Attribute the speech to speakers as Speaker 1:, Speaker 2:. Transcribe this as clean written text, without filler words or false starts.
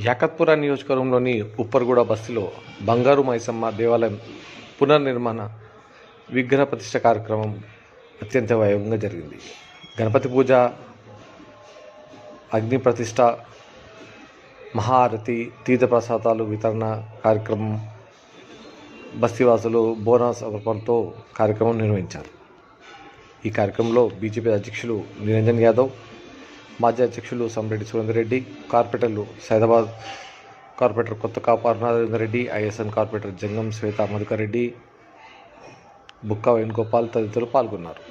Speaker 1: యాకత్పుర నియోజకవర్గంలోని ఉప్పర్గూడ బస్తీలో బంగారు మైసమ్మ దేవాలయం పునర్నిర్మాణ విగ్రహ ప్రతిష్ఠ కార్యక్రమం అత్యంత వైభవంగా జరిగింది. గణపతి పూజ, అగ్ని ప్రతిష్ఠ, మహారతి, తీర్థప్రసాదాలు వితరణ కార్యక్రమం, బస్తీవాసులు బోనస్ సమర్పణతో కార్యక్రమం నిర్వహించారు. ఈ కార్యక్రమంలో బీజేపీ అధ్యక్షులు నిరంజన్ యాదవ్, మాజీ అధ్యక్షులు సంరెడ్డి సురేందర్ రెడ్డి, కార్పొరేటర్లు సైదాబాద్ కార్పొరేటర్ కొత్త కాపు అరుణారేందర్ రెడ్డి, ఐఎస్ఎన్ కార్పొరేటర్ జంగం శ్వేత మధుకర్ రెడ్డి, బుక్కా వేణుగోపాల్ తదితరులు పాల్గొన్నారు.